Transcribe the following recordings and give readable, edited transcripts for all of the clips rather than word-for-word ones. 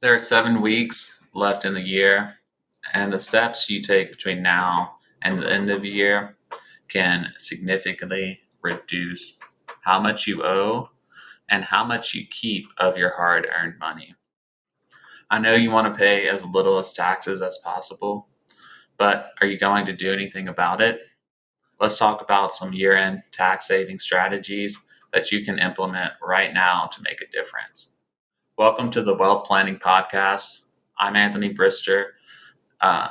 There are 7 weeks left in the year, and the steps you take between now and the end of the year can significantly reduce how much you owe and how much you keep of your hard earned money. I know you want to pay as little as taxes as possible, but are you going to do anything about it? Let's talk about some year end tax saving strategies that you can implement right now to make a difference. Welcome to the Wealth Planning Podcast. I'm Anthony Brister. Uh,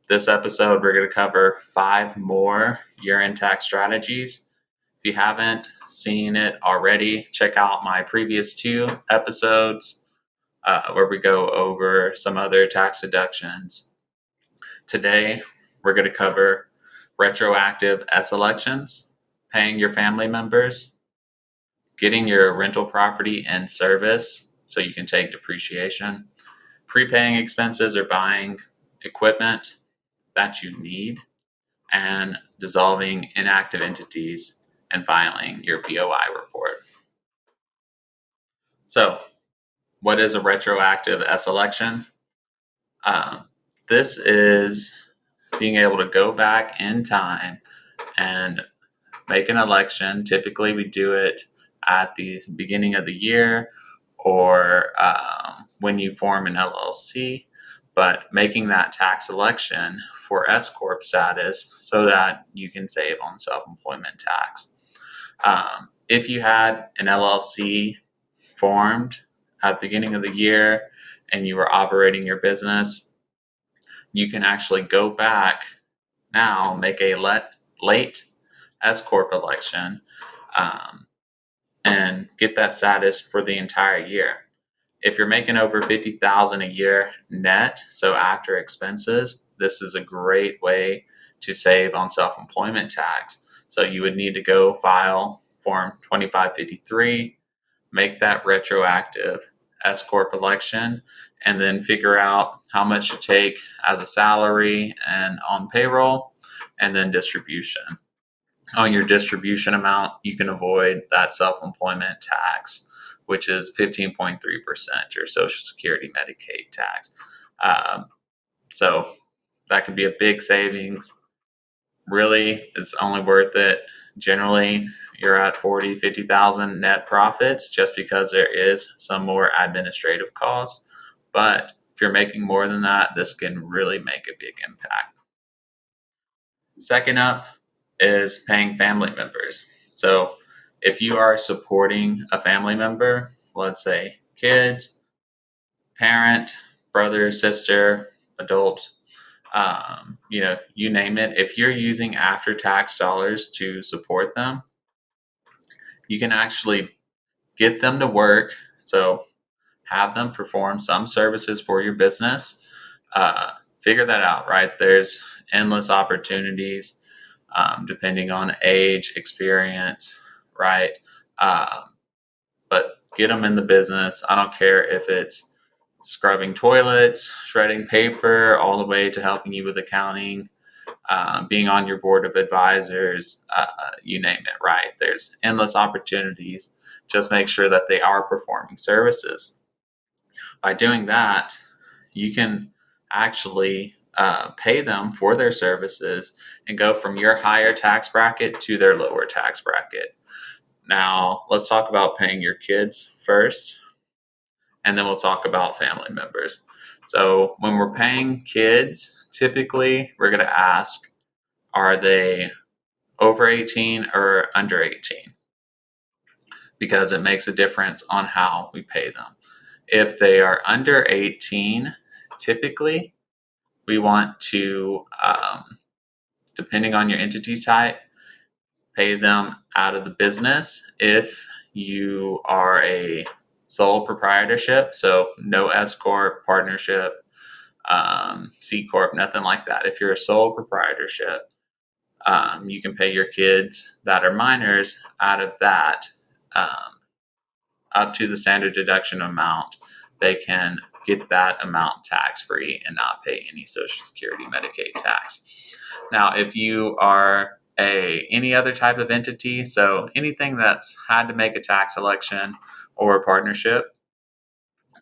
this episode, we're going to cover 5 more year end tax strategies. If you haven't seen it already, check out my previous 2 episodes where we go over some other tax deductions. Today, we're going to cover retroactive S elections, paying your family members, getting your rental property in service so you can take depreciation, prepaying expenses or buying equipment that you need, and dissolving inactive entities and filing your BOI report. So, what is a retroactive S election? This is being able to go back in time and make an election. Typically, we do it at the beginning of the year or when you form an LLC, but making that tax election for S-Corp status so that you can save on self-employment tax. If you had an LLC formed at the beginning of the year and you were operating your business, you can actually go back now, make a late S-Corp election, and get that status for the entire year. If you're making over $50,000 a year net, so after expenses, this is a great way to save on self-employment tax. So you would need to go file Form 2553, make that retroactive S-Corp election, and then figure out how much to take as a salary and on payroll, and then distribution. On your distribution amount, you can avoid that self-employment tax, which is 15.3%, your Social Security Medicaid tax. So that could be a big savings. Really, it's only worth it. Generally, you're at 40, 50,000 net profits just because there is some more administrative costs. But if you're making more than that, this can really make a big impact. Second up is paying family members. So if you are supporting a family member, let's say kids, parent, brother, sister, adult, you name it. If you're using after-tax dollars to support them, you can actually get them to work. So have them perform some services for your business. Figure that out, right? There's endless opportunities depending on age, experience, right? But get them in the business. I don't care if it's scrubbing toilets, shredding paper, all the way to helping you with accounting, being on your board of advisors, you name it, right? There's endless opportunities. Just make sure that they are performing services. By doing that, you can actually pay them for their services and go from your higher tax bracket to their lower tax bracket. Now, let's talk about paying your kids first, and then we'll talk about family members. So when we're paying kids, typically we're going to ask, are they over 18 or under 18? Because it makes a difference on how we pay them. If they are under 18, typically we want to, depending on your entity type, pay them out of the business. If you are a sole proprietorship, so no S-Corp, partnership, C-Corp, nothing like that. If you're a sole proprietorship, you can pay your kids that are minors out of that up to the standard deduction amount. They can get that amount tax-free and not pay any Social Security Medicaid tax. Now, if you are any other type of entity, so anything that's had to make a tax election or a partnership,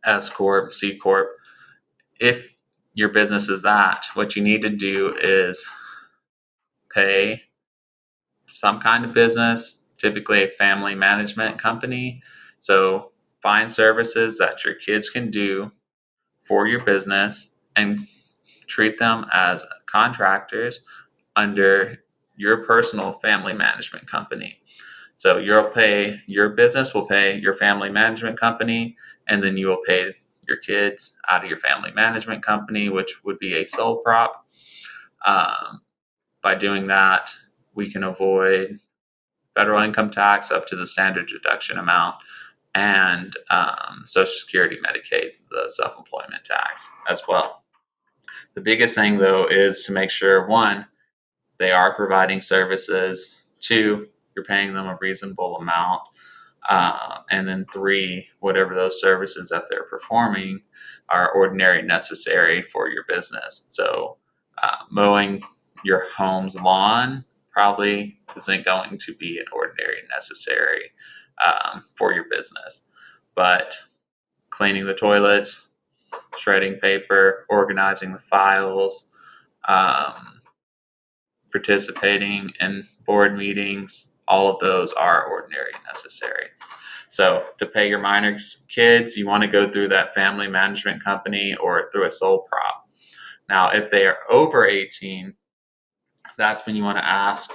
S-Corp, C-Corp. If your business is that, what you need to do is pay some kind of business, typically a family management company. So find services that your kids can do for your business and treat them as contractors under your personal family management company. So your business will pay your family management company, and then you will pay your kids out of your family management company, which would be a sole prop. By doing that, we can avoid federal income tax up to the standard deduction amount, and Social Security, Medicaid, the self employment tax as well. The biggest thing, though, is to make sure one, they are providing services, two, you're paying them a reasonable amount, and then three, whatever those services that they're performing are ordinary necessary for your business. So, mowing your home's lawn probably isn't going to be an ordinary necessary for your business, but cleaning the toilets, shredding paper, organizing the files, um, participating in board meetings, all of those are ordinary necessary. So to pay your minor kids, you want to go through that family management company or through a sole prop. Now, if they are over 18, that's when you want to ask,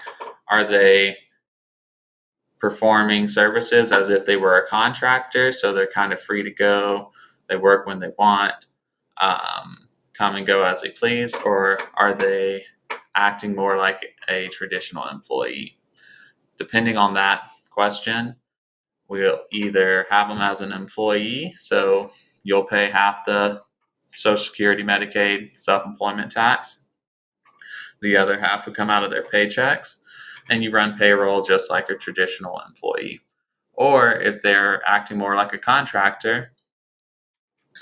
are they performing services as if they were a contractor? So they're kind of free to go. They work when they want, come and go as they please, or are they acting more like a traditional employee? Depending on that question, we'll either have them as an employee, so you'll pay half the Social Security, Medicaid, self-employment tax. The other half would come out of their paychecks, and you run payroll just like a traditional employee. Or if they're acting more like a contractor,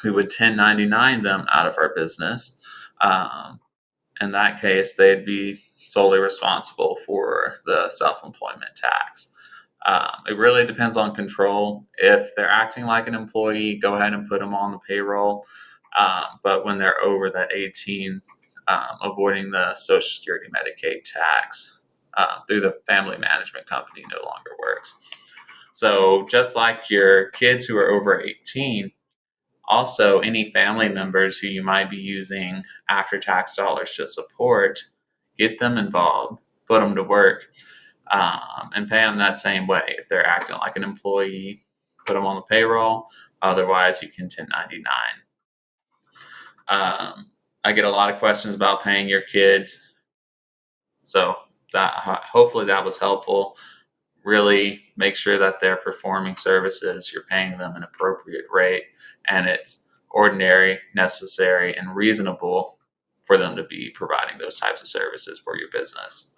we would 1099 them out of our business. In that case, they'd be solely responsible for the self-employment tax. It really depends on control. If they're acting like an employee, go ahead and put them on the payroll. But when they're over that 18, avoiding the Social Security, Medicaid tax through the family management company no longer works. So just like your kids who are over 18, also any family members who you might be using after-tax dollars to support, get them involved, put them to work, and pay them that same way. If they're acting like an employee, put them on the payroll. Otherwise, you can 1099. I get a lot of questions about paying your kids. So that hopefully that was helpful. Really make sure that they're performing services, you're paying them an appropriate rate, and it's ordinary, necessary, and reasonable for them to be providing those types of services for your business.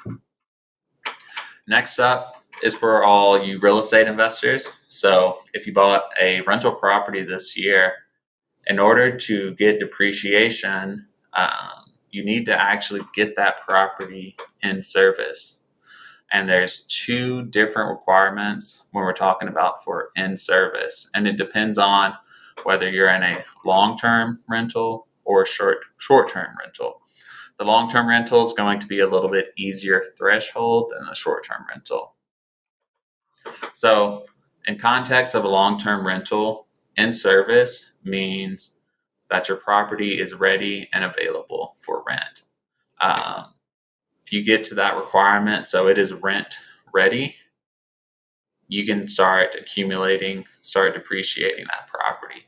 Next up is for all you real estate investors. So if you bought a rental property this year, in order to get depreciation, you need to actually get that property in service. And there's two different requirements when we're talking about for in service. And it depends on whether you're in a long-term rental or short-term rental. The long-term rental is going to be a little bit easier threshold than the short-term rental. So in context of a long-term rental, in service means that your property is ready and available for rent. If you get to that requirement, so it is rent ready, you can start depreciating that property.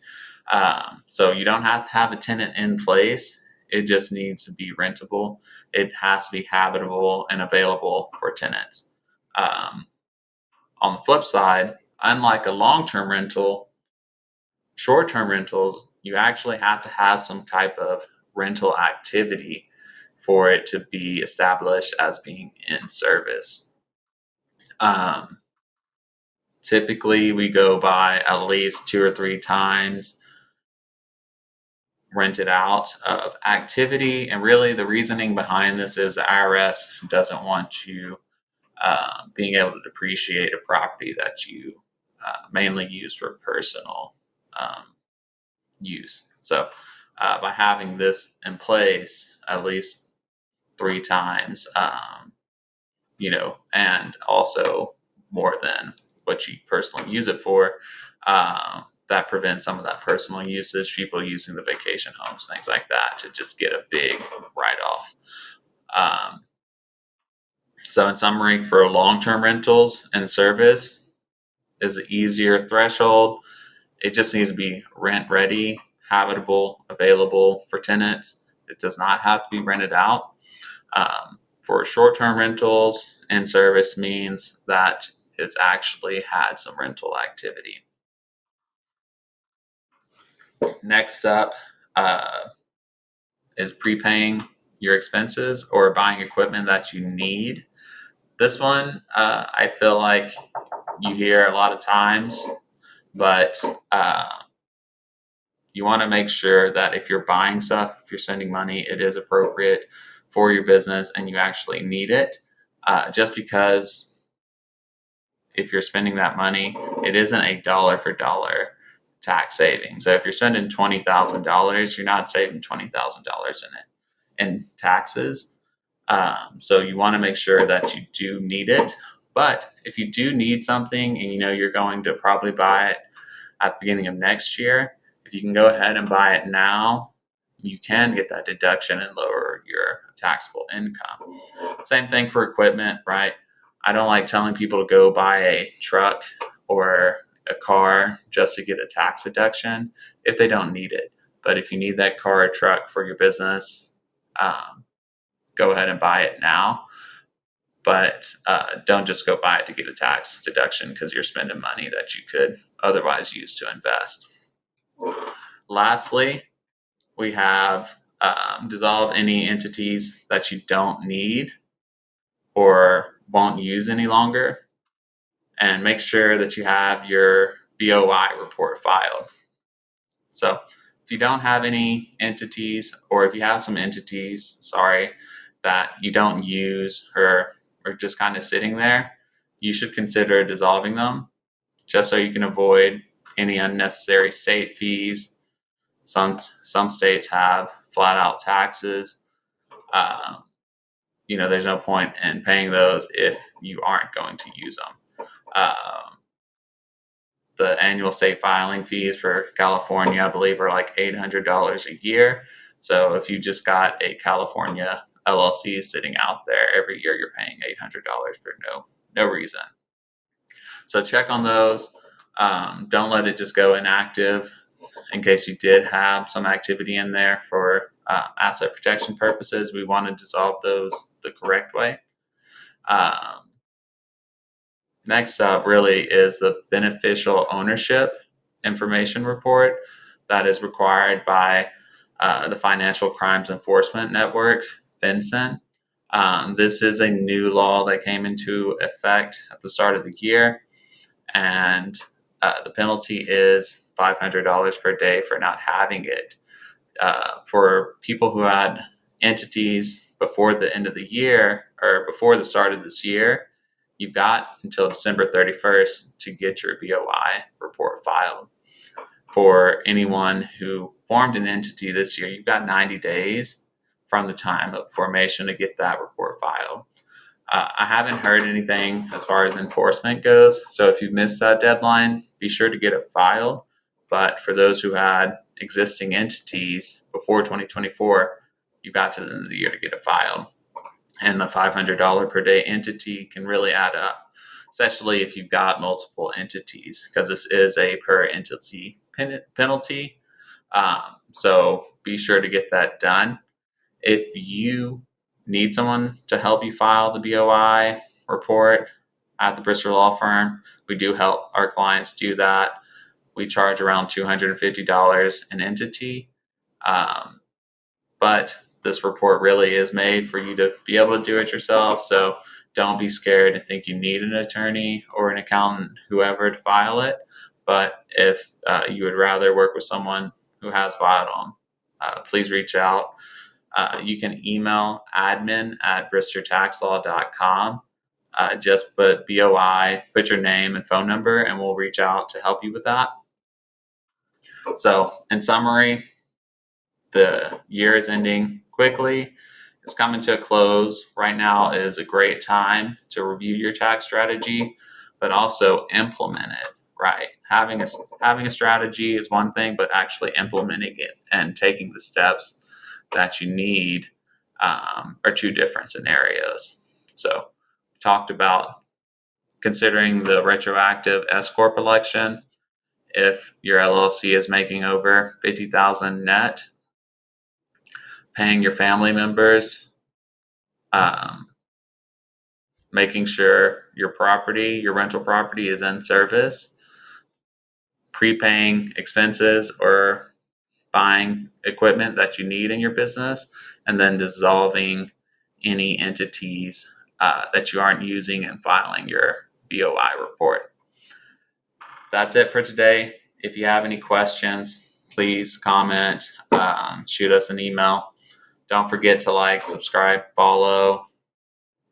So you don't have to have a tenant in place. It just needs to be rentable. It has to be habitable and available for tenants. On the flip side, unlike a long-term rental, short-term rentals, you actually have to have some type of rental activity for it to be established as being in service. Typically, we go by at least 2 or 3 times rented out of activity. And really, the reasoning behind this is the IRS doesn't want you being able to depreciate a property that you mainly use for personal use. So by having this in place at least 3 times, and also more than what you personally use it for, that prevents some of that personal usage, people using the vacation homes, things like that, to just get a big write-off. So in summary, for long-term rentals and service is an easier threshold. It just needs to be rent ready, habitable, available for tenants. It does not have to be rented out. For short-term rentals and service means that it's actually had some rental activity. Next up is prepaying your expenses or buying equipment that you need. This one, I feel like you hear a lot of times, but you want to make sure that if you're buying stuff, if you're spending money, it is appropriate for your business and you actually need it. Just because if you're spending that money, it isn't a dollar for dollar tax saving. So if you're spending $20,000, you're not saving $20,000 in taxes. So you want to make sure that you do need it. But if you do need something and you know you're going to probably buy it at the beginning of next year, if you can go ahead and buy it now, you can get that deduction and lower your taxable income. Same thing for equipment, right? I don't like telling people to go buy a truck or a car just to get a tax deduction if they don't need it. But if you need that car or truck for your business, go ahead and buy it now. But don't just go buy it to get a tax deduction because you're spending money that you could otherwise use to invest. Lastly, we have dissolve any entities that you don't need or won't use any longer, and make sure that you have your BOI report filed. So if you don't have any entities, or if you have some entities, that you don't use or are just kind of sitting there, you should consider dissolving them just so you can avoid any unnecessary state fees. Some states have flat out taxes. There's no point in paying those if you aren't going to use them. The annual state filing fees for California, I believe, are like $800 a year. So if you just got a California LLC sitting out there, every year you're paying $800 for no reason. So check on those. Don't let it just go inactive. In case you did have some activity in there for asset protection purposes, we want to dissolve those the correct way. Next up really is the beneficial ownership information report that is required by the Financial Crimes Enforcement Network, FinCEN. This is a new law that came into effect at the start of the year, and the penalty is $500 per day for not having it. For people who had entities before the end of the year or before the start of this year, you've got until December 31st to get your BOI report filed. For anyone who formed an entity this year, you've got 90 days from the time of formation to get that report filed. I haven't heard anything as far as enforcement goes, so if you've missed that deadline, be sure to get it filed. But for those who had existing entities before 2024, you got to the end of the year to get it filed. And the $500 per day entity can really add up, especially if you've got multiple entities, because this is a per entity penalty. So be sure to get that done. If you need someone to help you file the BOI report at the Brister Law Firm, we do help our clients do that. We charge around $250 an entity. But this report really is made for you to be able to do it yourself. So don't be scared and think you need an attorney or an accountant, whoever, to file it. But if you would rather work with someone who has filed them, please reach out. You can email admin@bristertaxlaw.com. Just put BOI, put your name and phone number, and we'll reach out to help you with that. So, in summary, the year is ending quickly. It's coming to a close. Right now is a great time to review your tax strategy, but also implement it. Right, having a strategy is one thing, but actually implementing it and taking the steps that you need are two different scenarios. So, we talked about considering the retroactive S-Corp election. If your LLC is making over 50,000 net, paying your family members, um, making sure your rental property is in service, prepaying expenses or buying equipment that you need in your business, and then dissolving any entities that you aren't using and filing your BOI report. That's it for today. If you have any questions, please comment, shoot us an email. Don't forget to like, subscribe, follow.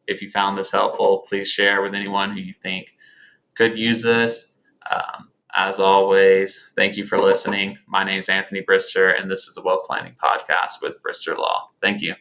If you found this helpful, please share with anyone who you think could use this. As always, thank you for listening. My name is Anthony Brister, and this is a wealth planning podcast with Brister Law. Thank you.